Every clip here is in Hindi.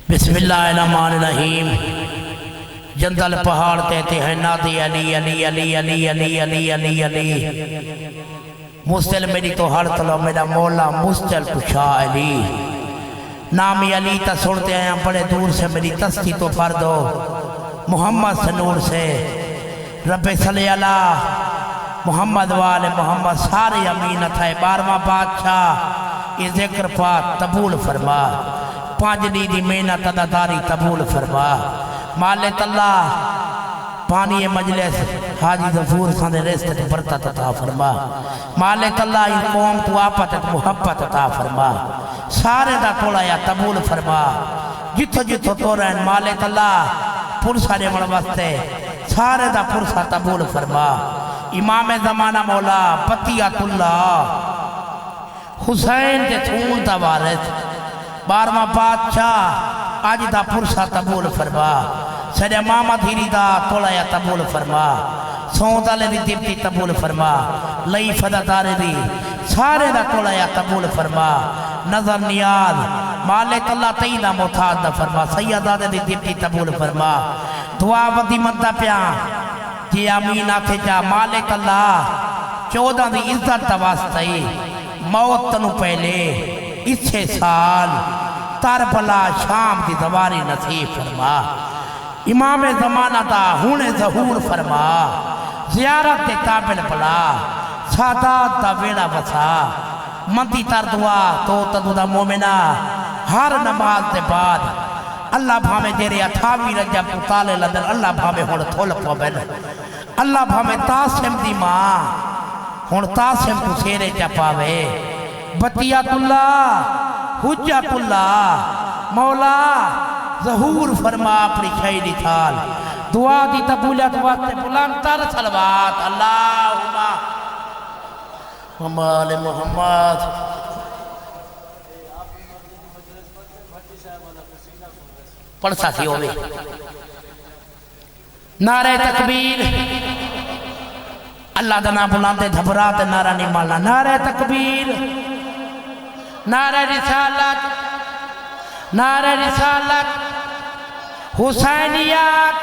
बिस्मिल्लाहिर्रहमानिर्रहीम। जंदल पहाड़ ते है नादी अली अली अली अली अली अली अली अली मुस्तिल मेरी तो हर तलो मेरा मौला मुस्तिल कुशा अली। नामी अली तो सुनते हैं बड़े दूर से मेरी तस्ती तो फर दो मोहम्मद से नूर से रब्बे सल्ले अला मोहम्मद वाले मोहम्मद सारे अमीन थे। 12वां बादशाह ये जिक्र पा तबूल फरमा 5 दी दी मेहनत अदादारी तबूल फरमा। माले तल्ला पानी मजलिस हाजी ज़फूर खान रिश्ते तो बरकत अता फरमा। माले तल्ला इस कौम को आपत मुहब्बत अता फरमा। सारे दा तोड़ा या तबूल फरमा। जिथो जिथो तो रहन माले तल्ला पुरसा देवन वास्ते सारे दा पुरसा तबूल फरमा। इमाम ज़माना मौला बतियातुल्ला हुसैन के खून दा वारिस 12वां बादशाह आज दा पुरसा तबूल फरमा। सरे मामा धीरी दा तोला या तबूल फरमा। सौंदाले दी दिप्ती तबूल फरमा। लई फदादारे दी सारे दा तोला या तबूल फरमा। नजर नियाज माले तल्ला तई दा मोहताज दा फरमा। सैयदादे दी दिप्ती तबूल फरमा। दुआ वदी मंदा प्या जे आमीन आखे जा माले तल्ला 14 दी इज्जत दा वास्ते मौत तनु पहले इच्छे साल तरबला शाम की दवारी नसीब फरमा। इमाम ज़माना दा हुणे ज़हूर फरमा। ज़ियारत के काबिल भला सादात दा वेड़ा वसा। मंदी तर दुआ तो तदुदा मोमिना हर नमाज के बाद अल्लाह भावे जेरे 28 रजब पुताले लदन अल्लाह भावे हुण थोल पवन। अल्लाह भावे तासिम दी मां हुण तासिम तू सेरे चा पावे। बतियातुल्ला हुज्जतुल्ला मौला ज़हूर फरमा अपनी शहीदी थाल। दुआ दी तबूलियत वास्ते बुलंद तर सलवात अल्लाहुम्मा मोहम्मद मोहम्मद। पढ़ साथी होवे नारे तकबीर अल्लाह का नाम बुलाते घबरात नारा नहीं मानना। नारे तकबीर नारे रिसालत नारे रिसालत हुसैनियत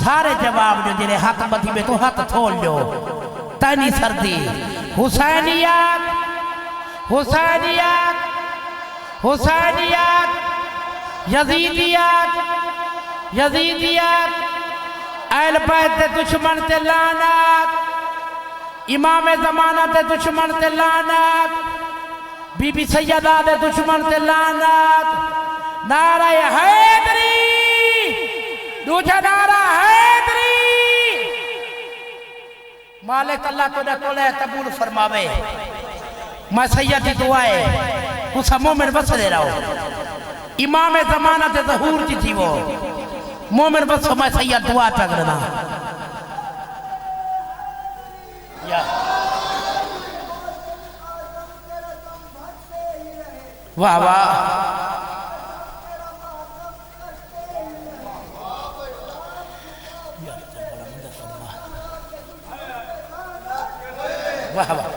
सारे जवाब जो जिन्हें हाथ बधी में तो हाथ थोल जो तनी सर्दी। हुसैनियत हुसैनियत हुसैनियत यजीदियत यजीदियत अहल बैत दे दुश्मन ते लानत। इमाम ज़माना ते दुश्मन ते लानत। बीबी सैयदा दे दुश्मन ते लानत। नारा हैदरी दूजा नारा हैदरी। मालिक अल्लाह तुझे कोले कबूल फरमावे। मैं सैयद की दुआ है तुसा मोमिन बसदे रहो। इमाम ज़माना ते ज़हूर जी थी वो मोमिन बसो। मैं सैयद दुआ पकड़ना वाह वाह वाह वाह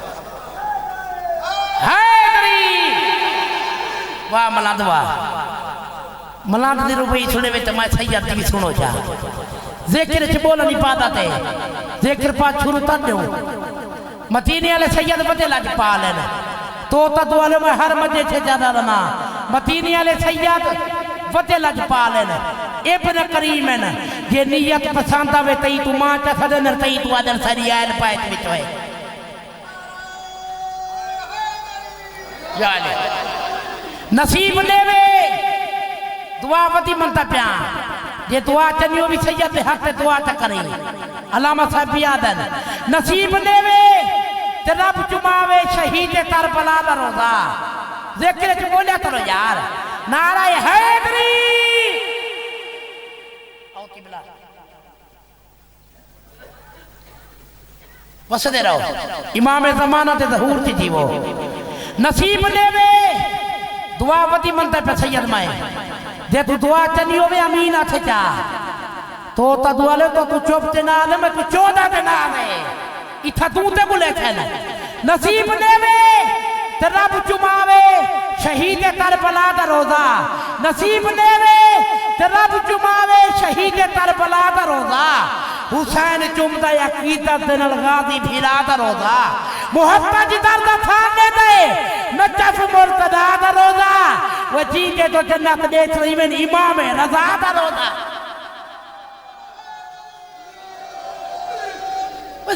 वाह मलाद वाह मलाद दी रुपई सुने में तो मैं सैयद की सुनो जा। जिक्र च बोल नहीं पाता थे जिक्र पा शुरू कर दो। मदीने वाले सैयद बदे लज पा लेना तो वाले में हर मजे से ज्यादा रहना। मदीने वाले सैयद बदे लज पा लेना। इब्न करीम है ना ये नियत पसंद आवे तई तू मां चा सदन तई तू आदर सारी आयल पायत विच होए। याले नसीब देवे दुआ वती मनता प्या जे दुआ चनियो भी सैयद दे हक दुआ च करे। अलामा साहब यादन नसीब देवे ते रब जुमावे शहीद करबला दा रोजा। जिक्र च बोलिया करो यार नारा हैदरी। आओ किबला वसदे रहो। इमाम ज़माना ते ज़हूर थी वो नसीब देवे दुआ वती मनता पे सैयद माए जे तू दुआ चनी होवे अमीन आथे जा तो दुआ ले तो तू चुप ते ना ले मैं तू 14 ते ना आवे इथा तू ते बुले थे नसीब देवे ते रब जुमावे शहीद करबला दा रोजा नसीब देवे ते रब चुमावे शहीद करबला दा रोजा हुसैन चुमदा अकीदत दे नाल गाजी फिरा दा रोजा मोहब्बत दर्द फाने दे नजफ मुर्तदा दा रोजा वो जी के तो जन्नत देख रही में इमाम रजा दा रोजा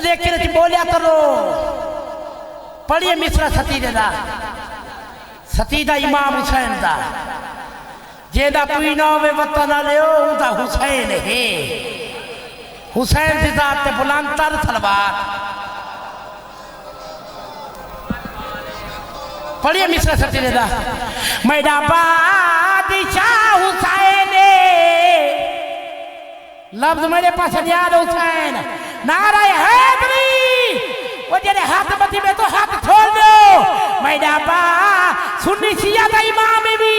जिक्र च बोलिया करो पढ़िए मिसरा सतीदे दा सतीदा इमाम हुसैन दा जेदा कोई ना होवे वतन लियो उदा हुसैन है हुसैन दी जात ते बुलंद तर सलवात पढ़िए मिसरा सतीदे दा मेरा बादशाह हुसैन लफ्ज मेरे पास याद हुसैन नारा हैदरी वो जेरे हाथ मथी में तो हाथ छोड़ दो मेरा बा सुन्नी शिया दा इमाम भी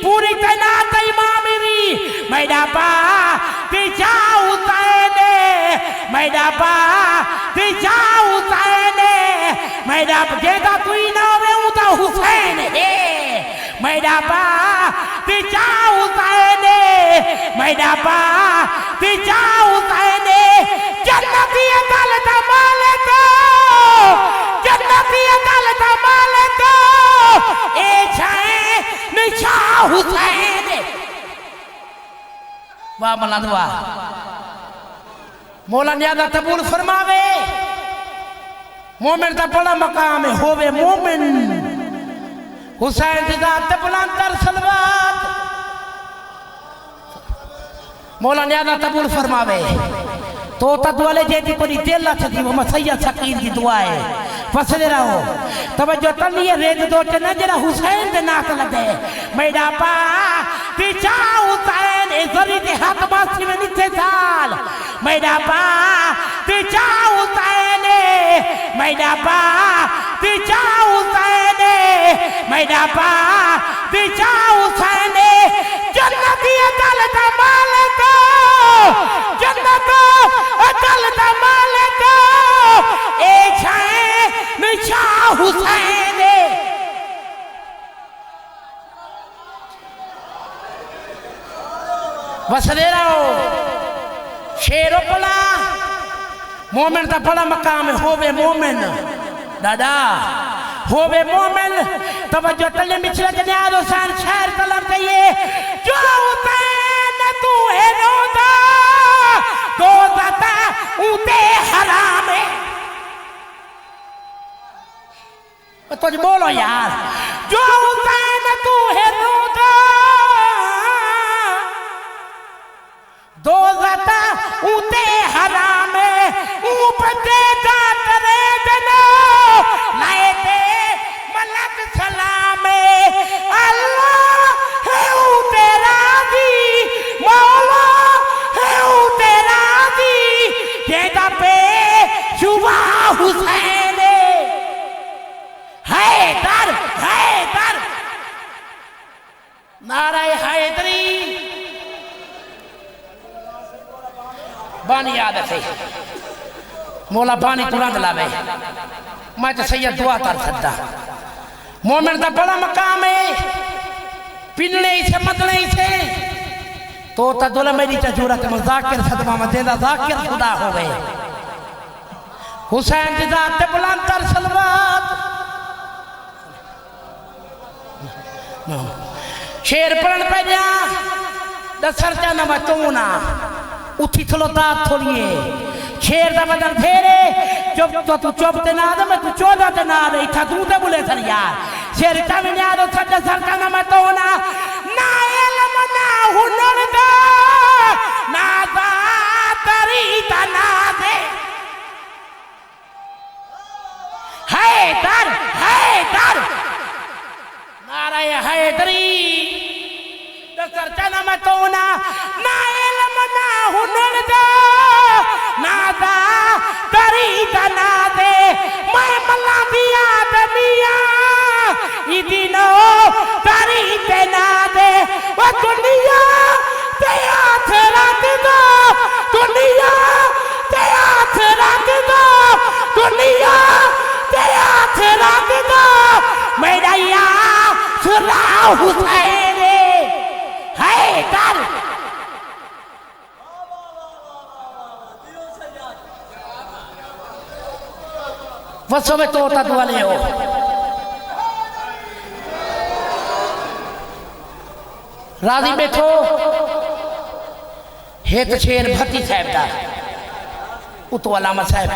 पूरी तैनात इमाम भी मेरा बा पीछा हुसैन मेरा बा पीछा हुसैन मेरा जेदा कोई ना होवे उदा हुसैन है मेरा बा पीछा हुसैन मेरा बा पीछा हुसैन जन्नती दल दा मालिक जन्नती दल दा मालिक ए छाए निशा हुसैन वाह मौलाना वाह मौला नियाज़ कबूल फरमावे मोमिन दा बड़ा मकाम है होवे मोमिन हुसैन दी जात ते बुलंद तर सलवात मौला नियाज़ कबूल फरमावे तो तदवाले जेदी कोई दिल थी वो सैयद शकीर की दुआ है फसले रहो तवज्जो तनिए रेद दो च नजर हुसैन दे नाक लगे मेरा पा पीछा हुसैन ए जरी दे हाथ बासी में नीचे साल मेरा पा पीछा हुसैन मेरा पा पीछा हुसैन मेरा पा पीछा हुसैन जन्नती दल दा मालिक जन्नत दल दा मालिक ए छाए निशा हुसैन वसदे रहो शेरो पला मोमिन दा बड़ा मकाम होवे मोमिन दादा होवे मोमिन तवज्जो तले मिचला जनाब हुसैन शहर तलब चाहिए जो हुसैन तू है रोदा तो दाता उते हराम है तुझ बोलो यार जो हुसैन तू है रोदा दो दाता उते हराम है ऊपते दात रे जनो लाए ते मलक सलाम अल्लाह है उते राजी मौला है उते राजी जेदा पे शुभा हुसैन हैदर हैदर नारा हैदरी बानी याद है मौला बानी तुरंत लावे मैं तो सैयद दुआ कर सकता मोमिन का बड़ा मकाम है पिनने से मदने से तो तदुल मेरी जरूरत में जाकिर सदमा में देदा जाकिर खुदा हो गए हुसैन की जात ते बुलंद तर सलवात शेर पढ़न पे जा दसर जाना बचूना उठी थलो दात थोड़िए शेर दा बदन फेरे चुप तो तू चुप ते ना दे मैं तू चोदा ते ना दे इठा तू ते बोले सर यार शेर ता में याद सद सर का ना मैं तो ना इल्म ना हुनर दा ना तरी ता ना दे हैदर हैदर नारा हैदरी दसर जना मैं तो ना इल्म ना हुनर दा ना तरी ता ना दे मैं मल्ला दिया दमिया इदिनो तरी ते ना दे वो दुनिया ते आखिरत दो दुनिया ते आखिरत दो दुनिया ते आखिरत दो मेरा या असरा हुसैन हैदर। वसो में तो वाले हो राजी बैठो। हे तो शेर भट्टी साहब का उतो अलामा साहब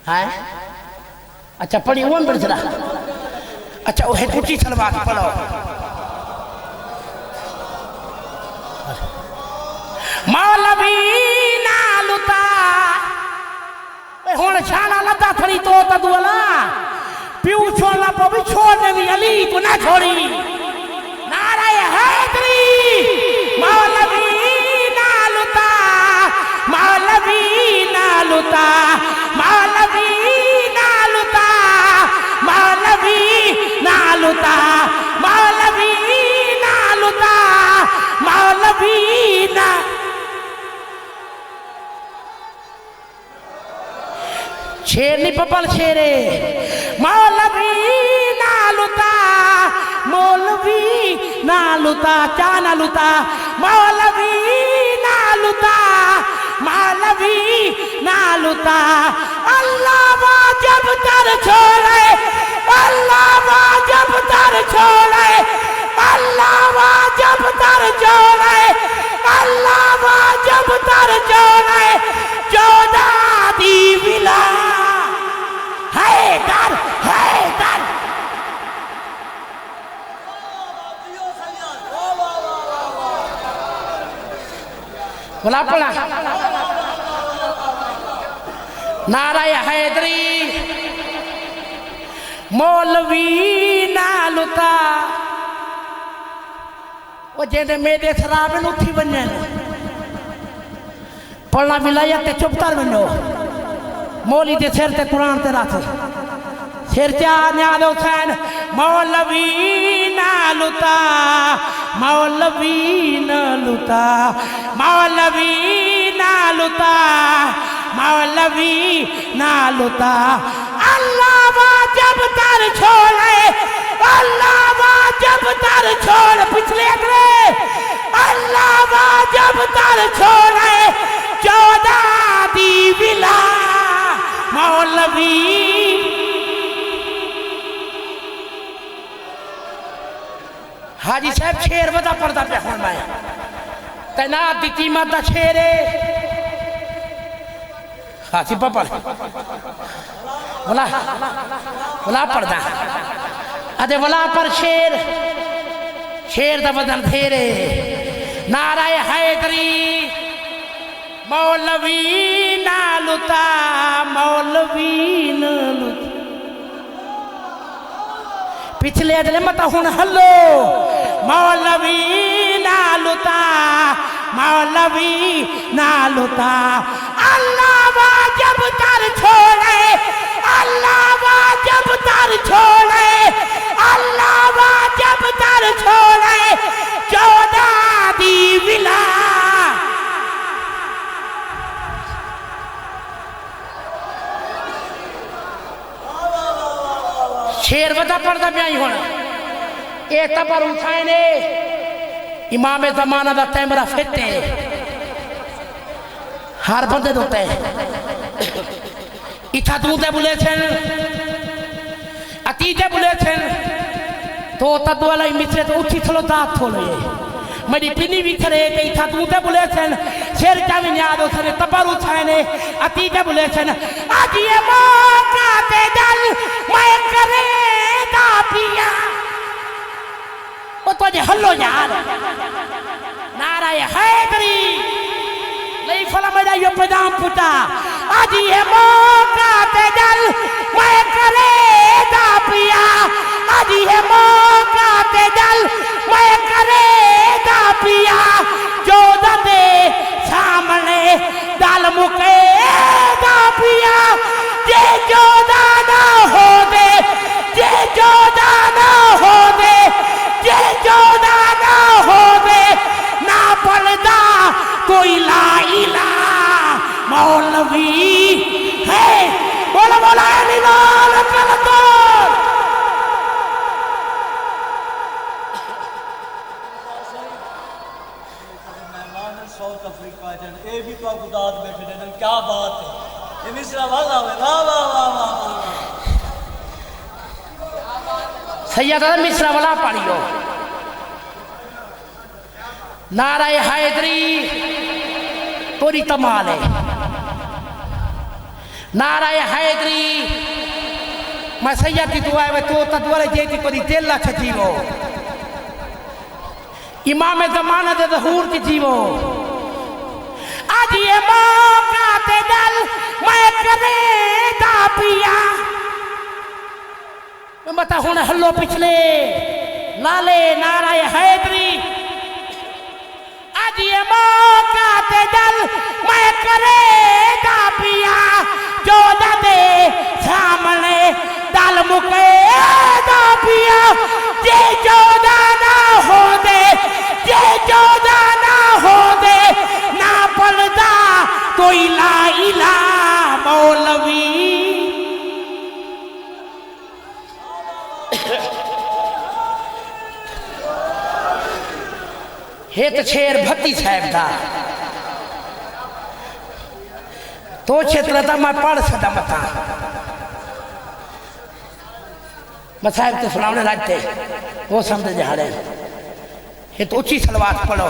है। अच्छा पढ़ी हुआ बड़ा। अच्छा वो है कुटी सलवार पढ़ो। मौलवी नालुता हुन शाना लदा थड़ी तो तदुला प्यू छोड़ना पवी छोड़ने भी अली को ना छोड़ी। नारे हैदरी मौलवी नालुता मौलवी नालुता मौलवी नालुता मौलवी नालुता मौलवी नालुता मौलवी ना शेर नहीं पपल शेरे मौलवी नालुता मौलवी नालुता चा नालुता मौलवी नालुता मौलवी नालुता। अल्लाह वाजब तर छोड़े अल्लाह वाजब तर छोड़े अल्लाह वाजब तर छोड़े अल्लाह वाजब तर छोड़े चौदह दी विला हैदर हैदर। बोला पड़ा नाराय हैदरी मौलवी नालुता वो जेदे मेरे शराब न उठी बने पढ़ना मिलाया ते चुपतर बनो मौली दे सिर ते कुरान ते रख सिर चा न्याल हुसैन मौलवी नालुता मौलवी नालुता मौलवी नालुता मौलवी नालुता। अल्लाह वाजब तर छोड़े अल्लाह वाजब तर छोड़ पिछले अगले अल्लाह वाजब तर छोड़े चौदह दी विला मौलवी। हाजी साहब शेर बता पड़ता पे हुन मैं तैनात दी कीमत दा शेर है। हाजी पापा बोला बोला पड़ता अरे बोला पर शेर शेर दा बदन फेरे नाराय हैदरी मौलवी नालुता मौलवी नालुता। पिछले अगले मत हुन हलो मौलवी नालुता मौलवी नालुता। अल्लाह वाजब तर छोड़े अल्लाह वाजब तर छोड़े अल्लाह वाजब तर छोड़े चौदह दी विला। शेर बता पड़ता पे आई होना ये तबर उठाए ने इमाम जमाना दा कैमरा फिटे हर बंदे दोते इथा दूधे बुले छन अतीजे बुले छन तो तद वाला मित्रे तो उठी थलो दात थोले मेरी पिनी भी थरे ते इथा दूधे बुले छन शेर चावी न्याद उठने तबर उठाए ने अतीजे बुले छन आज ये मौका दे दल मैं करे दा पिया वो तो जे हल्लो यार नाराय हैदरी लई फला मेरा यो पैदाम पुटा आज ये मौका दे दल मैं करे दा पिया आज ये मौका दे दल मैं करे दा पिया जो दे सामने दल मुके दा पिया जे जो ना हो दे जे जो ना हो दे जे जो ना हो दे ना पलदा कोई ला इला मौलवी है बोला बोला सैयद मिश्रा वाला पढ़ियो नाराय हैदरी तोरी तमाल है नाराय हैदरी मैं सैयद की दुआ है तो तदवरे जेती कोरी तेल ला जीवो इमाम ज़माना दे ज़हूर की जीवो आज ये मौका ते दल मैं करे दा पिया मैं बता हुन हल्लो पिछले लाले नाराय हैदरी आज ये मौका ते दल मैं करे दा पिया जो दे सामने दल मुके दा पिया जे जोदा ना हो दे जे जोदा ना हो दे ना पलदा कोई ला इला मौलवी हे तो शेर भत्ती साहब था तो क्षेत्र था मैं पढ़ सदा मता मैं साहब तो सुनाने लगते वो समझ जा रहे ये तो ऊंची सलवात पढ़ो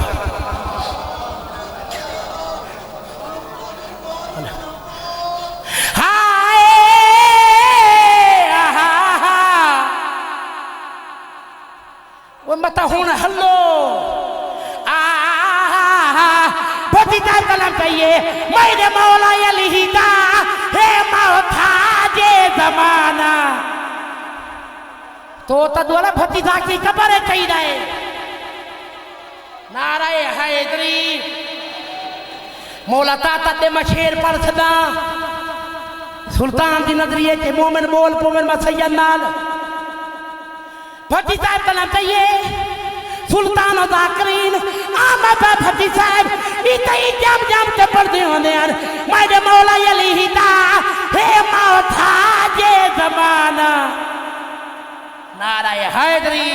वो मता हुन हल्लो कलम चाहिए मेरे मौला अली दा हे मौथा जे जमाना तो तदवाला भतीजा की खबर है कही रहे नाराय हैदरी मौला ताता ते मशेर पर सदा सुल्तान दी नजरिए के मोमिन बोल पोमिन मसैयद नाल भतीजा कलम चाहिए सुल्तान जाकरीन आमद भट्टी साहब इतई जम जम के पढ़ते होने यार मेरे मौला अली दा हे मौथा जे जमाना नाराय हैदरी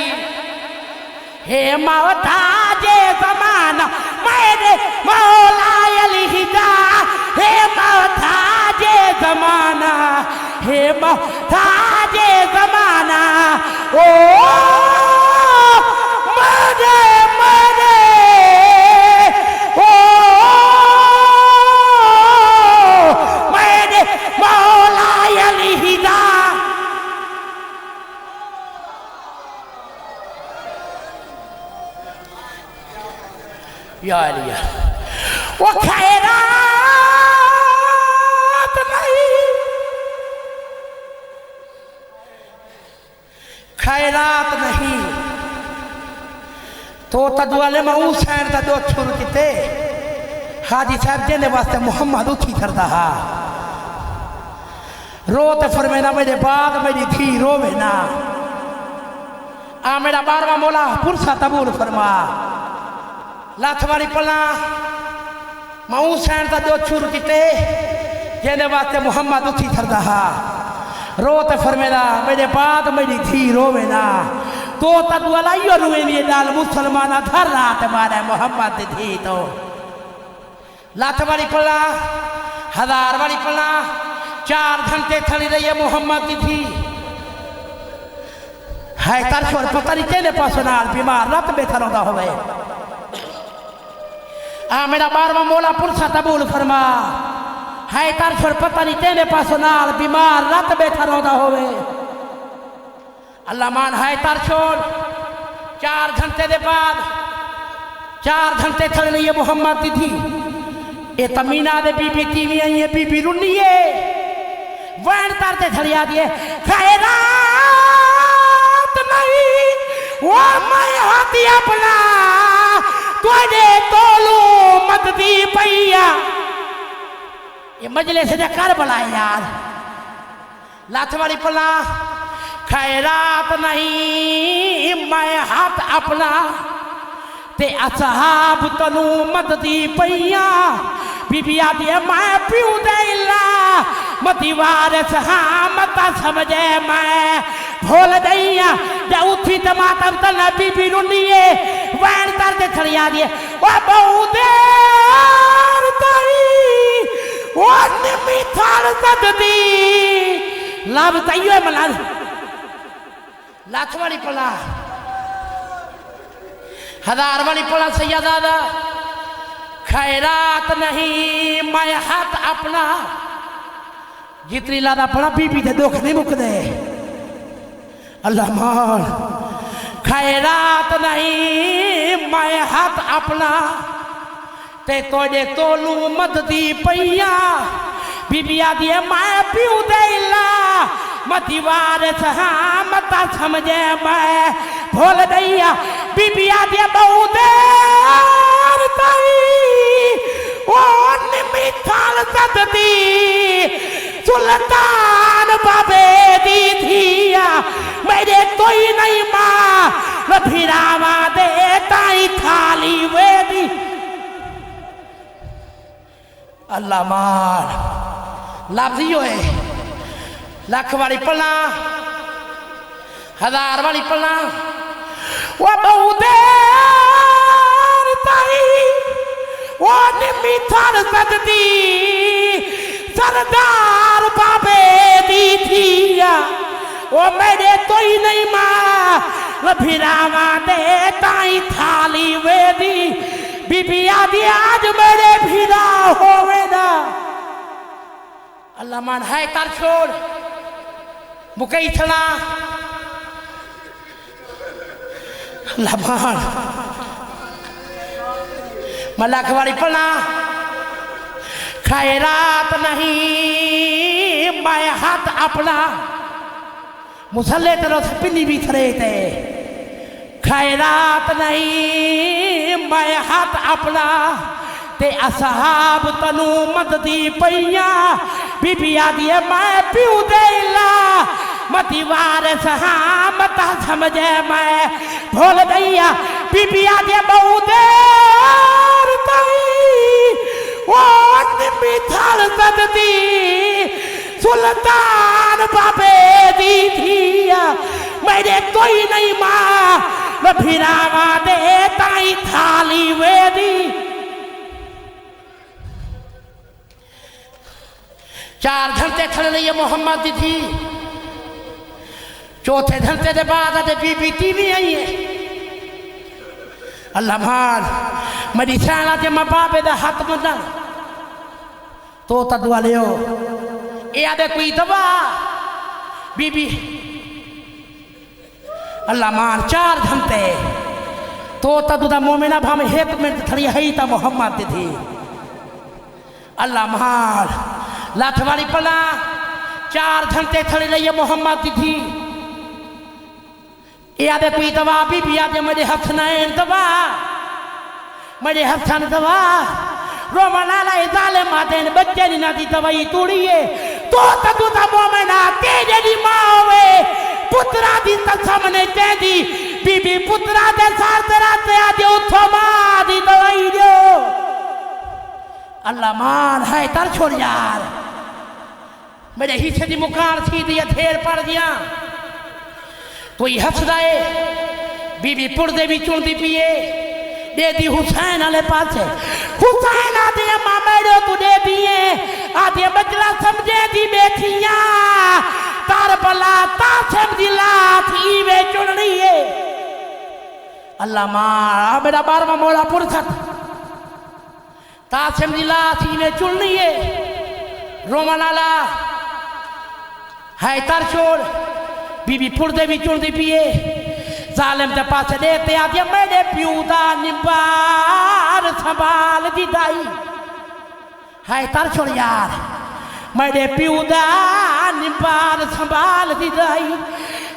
हे मौथा जे जमाना मेरे मौला अली दा हे मौथा जे जमाना हे मौथा जे जमाना ओ या अलिया वो खैरात नहीं खैरात नहीं तो तदवाले में उस सैन का दो छुर किते हाजी साहब जेने वास्ते मोहम्मद उठी करता हा रोते फरमेना मेरे बाद मेरी थी रोवे ना आ मेरा बारवा मौला पुरसा तबूल फरमा लाथवारी पला माऊ सैन का दो छुर किते जेने वास्ते मोहम्मद उठी करता हा रोते फरमेना मेरे बाद मेरी थी रोवे ना तो तदवाला यो रुए लिए डाल मुसलमाना धर रात मारे मोहम्मद थी तो लाथ वाली पला 1000 वाली पला 4 घंटे खड़ी रही है मोहम्मद की थी है तरफर पता नहीं केने पासनाल बीमार रात बैठा रहता हो गए आ मेरा 12वां मौला पुरसा तबूल फरमा है तरफर पता नहीं केने पासनाल बीमार रात बैठा रहता हो गए अल्लाह मान है तर छोड़ 4 घंटे के बाद 4 घंटे खड़ी रही है मोहम्मद की थी ये तमीना दे बीबी तीवी आई है बीबी रुनी है वैन तरते खड़िया दिए खैरात नहीं वो मैं हाथी अपना तुझे तोलू मत दी पैया ये मजले से कर बुलाए यार लाथ वाली पला खैरात नहीं मैं हाथ अपना ते असहाब तनु मत दी पैया बीबिया दिए मैं पीऊ देला मती वारस हाँ मता समझे मैं भोल दैया जब उठी तमातम तना बीबी रुनिए वैन तरते खड़िया दिए वो बहु देर तई वो निमी थाल सददी लाभ तैयो मला लाख वाली पला 1000 वाली पला सैयदादा खैरात नहीं मैं हाथ अपना जितनी लादा पड़ा बीबी दे दुख नहीं मुकदे अल्लाह मान खैरात नहीं मैं हाथ अपना ते तोड़े तोलू मददी पैया बीबिया दिए मैं पीऊ देला मदीवार सहा मता समझे मैं भूल दैया बीबिया दिए बहु देर ताई वो निमी थाल सददी सुल्तान बाबे दी थिया मेरे कोई नहीं मां फिरावा दे ताई थाली वे दी अल्लाह मार लफ्ज़ होए लाख वाली पला 1000 वाली पला वो बहु देर ताई वो निमी थाल सददी सरदार बाबे दी थिया वो मेरे तो ही नहीं मां फिरावा दे ताई थाली वे दी बीबिया दी आज मेरे फिरा होवे ना अल्लाह मान है तार छोड़ मुकई थना अल्लाह मान मलाख वाली पला खैरात नहीं मैं हाथ अपना मुसल्ले तरह से पिनी भी खड़े थे खैरात नहीं मैं हाथ अपना ते असहाब तनु मददी पैया बीबिया दिए मैं पीऊ देला मदीवार सहा मता समझे मैं भूल दैया बीबिया दिए बहु देर ताई वो निमी थाल सददी सुल्तान बाबे दी थिया मेरे कोई नहीं मां फिरावा दे ताई थाली वे दी 4 घंटे खड़े रहिए मोहम्मद दी थी चौथे घंटे के बाद बीबी टीवी आई है अल्लाह मान मेरी शाला के मां बाप दा हाथ मुंडा तो तदवा लियो ए आदे कोई दवा बीबी अल्लाह मान 4 घंटे तो तदुदा मोमिना भाम हेत में खड़ी है ता मोहम्मद दी थी अल्लाह मान लाठ वाली पला 4 घंटे खड़ी रही मोहम्मद दी थी याद कोई दवा बीबी याद मेरे हाथ न दवा मेरे हाथ न दवा रोमा लाला इजाले मादेन बच्चे नी ना दी दवाई तोड़िए तो तदुदा मोमिना तेरे दी मां होवे पुत्रा दी सामने तेदी बीबी पुत्रा दे सार तेरा ते आदि उठो मां दी दवाई दो अल्लाह मान है तर छोड़ यार मेरे हिस्से दी मुकार थी दी ढेर पड़ गया कोई हंसदा है बीबी पुरदे भी चुनदी पिए दे दी हुसैन वाले पास हुसैन आदि अम्मा मेरे तू दे दिए आदि बचला समझे दी बैठिया तार बला तासम दी लाठी वे चुन रही है अल्लाह मां मेरा 12वां मोला पुरसत तासम दी लाठी वे चुन रही है रोमा लाला है तर छोड़ बीबी पुरदे भी चुनदी पिए जालिम के पास देते आदि मेरे प्यू दा निबार संभाल दी दाई है तर छोड़ यार मेरे प्यू दा निबार संभाल दी दाई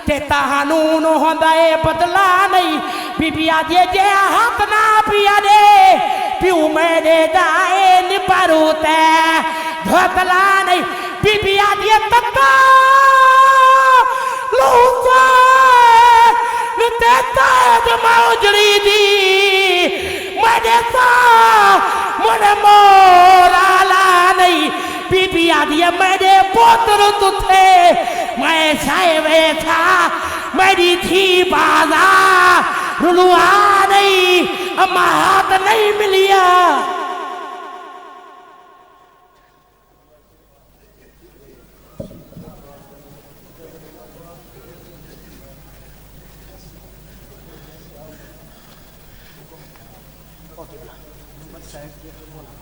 ते कानून होंदा है बदला नहीं बीबी आदि जे हाथ ना पिया दे प्यू मेरे दाए निबारू ते बदला नहीं बीबी आदि तत्ता लूसा नितेता जमाउजड़ी दी मने सा मने मोराला नहीं बीबी आदि मेरे पोत्र तुथे मैं साए था मेरी थी बाजा रुलुआ नहीं अम्मा हाथ नहीं मिलिया बहुत